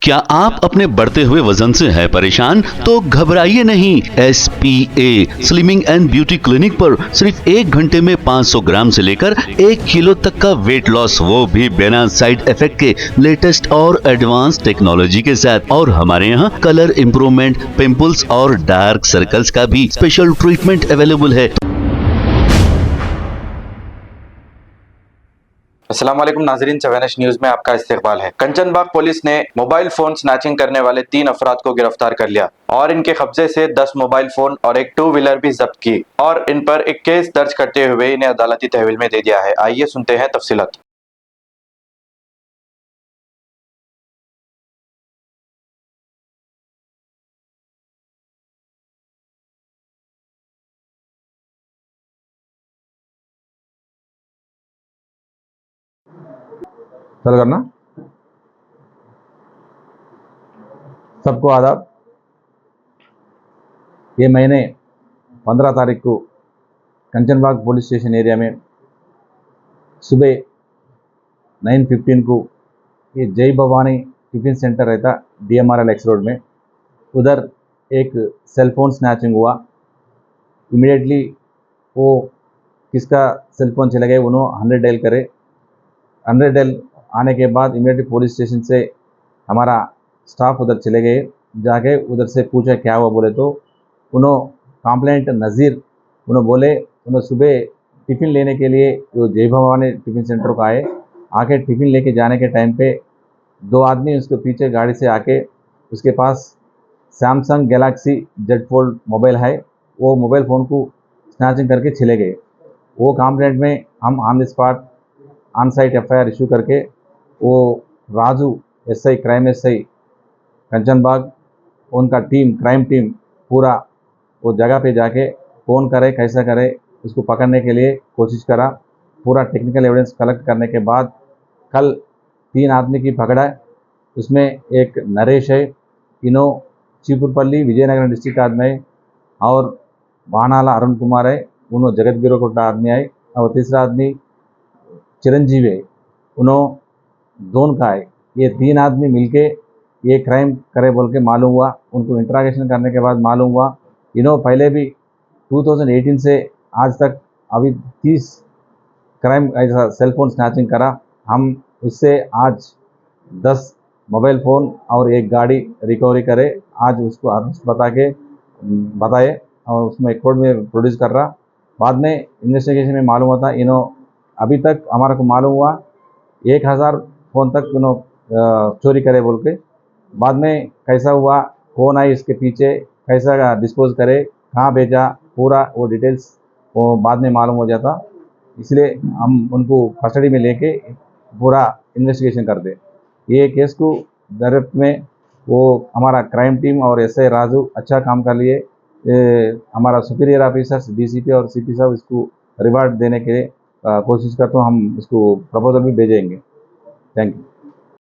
क्या आप अपने बढ़ते हुए वजन से है परेशान? तो घबराइए नहीं। SPA slimming and beauty clinic पर सिर्फ 1 घंटे में 500 ग्राम से लेकर 1 किलो तक का वेट लॉस, वो भी बिना साइड इफेक्ट के लेटेस्ट और एडवांस टेक्नोलॉजी के साथ। और हमारे यहाँ कलर इम्प्रूवमेंट, पिंपल्स और डार्क सर्कल्स का भी स्पेशल ट्रीटमेंट अवेलेबल है। अस्सलाम वालेकुम नाजरीन, चवैनश न्यूज में आपका इस्तकबाल है। कंचनबाग पुलिस ने मोबाइल फोन स्नैचिंग करने वाले 3 अफराद को गिरफ्तार कर लिया और इनके कब्जे से 10 मोबाइल फोन और एक 2 व्हीलर भी जब्त की और इन पर एक केस दर्ज करते हुए इन्हें अदालती तहवील में दे दिया है। आइए सुनते हैं तफसीलात। चल करना। सबको आदाब। ये महीने 15 तारीख को कंचनबाग पुलिस स्टेशन एरिया में सुबह 9:15 को ये जय भवानी टिफिन सेंटर रहता DMRL X रोड में, उधर एक सेल फोन स्नैचिंग हुआ। इमीडिएटली वो किसका सेल फोन चले गए, उन्होंने 100 डायल करे। 100 डायल आने के बाद इमीडिएटली पुलिस स्टेशन से हमारा स्टाफ उधर चले गए। जाके उधर से पूछा क्या हुआ, बोले तो उन्होंने कंप्लेंट नज़ीर उन्होंने बोले उन्होंने सुबह टिफ़िन लेने के लिए जो जय भवानी टिफ़िन सेंटर को आए, आके टिफ़िन लेके जाने के टाइम पे 2 आदमी उसके पीछे गाड़ी से आके उसके पास Samsung Galaxy Z Fold mobile है, वो मोबाइल फ़ोन को स्नैचिंग करके चले गए। वो कंप्लेंट में हम on the spot on site FIR issue करके वो Raju SI crime SI Kanchanbagh, उनका टीम क्राइम टीम पूरा वो जगह पे जाके कौन करे कैसा करे उसको पकड़ने के लिए कोशिश करा। पूरा टेक्निकल एविडेंस कलेक्ट करने के बाद कल 3 आदमी की पकड़ा है। उसमें एक नरेश है, इनो चीपुरपल्ली विजयनगर डिस्ट्रिक्ट आदमी है, और बानाला अरुण कुमार है, उन्होंने जगत गिरोकोटा आदमी है, और तीसरा आदमी चिरंजीवी है, उन्होंने दोन का है। ये 3 आदमी मिलके ये क्राइम करे बोल के मालूम हुआ। उनको इंट्रागेशन करने के बाद मालूम हुआ इन्होंने पहले भी 2018 से आज तक अभी 30 क्राइम ऐसा सेल फोन स्नैचिंग करा। हम उससे आज 10 मोबाइल फ़ोन और एक गाड़ी रिकवरी करे। आज उसको अरेस्ट बताए और उसमें कोर्ट में प्रोड्यूस कर रहा। बाद में इन्वेस्टिगेशन में मालूम होता इन्होंने अभी तक हमारे को मालूम हुआ 1000 फ़ोन तक इन्होंने चोरी करे बोल के। बाद में कैसा हुआ, कौन आई इसके पीछे, कैसा डिस्पोज करे, कहाँ भेजा, पूरा वो डिटेल्स वो बाद में मालूम हो जाता। इसलिए हम उनको कस्टडी में लेके पूरा इन्वेस्टिगेशन करते। ये केस को डायरेक्ट में वो हमारा क्राइम टीम और SI राजू अच्छा काम कर लिए। हमारा सुपीरियर ऑफिसर्स DCP और CP साहब इसको रिवार्ड देने के लिए कोशिश करते हैं। हम इसको प्रपोजल भी भेजेंगे। Thank you.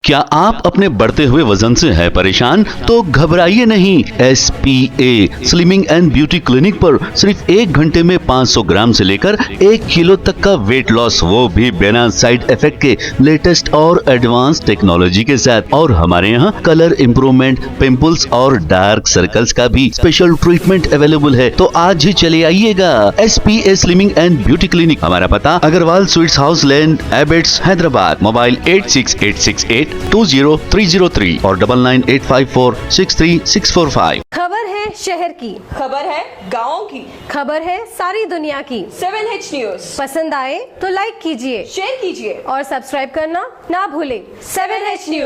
क्या आप अपने बढ़ते हुए वजन से है परेशान? तो घबराइए नहीं। SPA slimming and beauty clinic पर सिर्फ 1 घंटे में 500 ग्राम से लेकर 1 किलो तक का वेट लॉस, वो भी बिना साइड इफेक्ट के लेटेस्ट और एडवांस टेक्नोलॉजी के साथ। और हमारे यहाँ कलर इम्प्रूवमेंट, पिंपल्स और डार्क सर्कल्स का भी स्पेशल ट्रीटमेंट अवेलेबल है। तो आज ही चले आइएगा SPA slimming and beauty clinic. हमारा पता Agarwal sweets house land, Abids, Hyderabad. Mobile 8686820303 और 9985463645। खबर है शहर की, खबर है गाँव की, खबर है सारी दुनिया की। 7H न्यूज पसंद आए तो लाइक कीजिए, शेयर कीजिए और सब्सक्राइब करना ना भूलें। 7H news.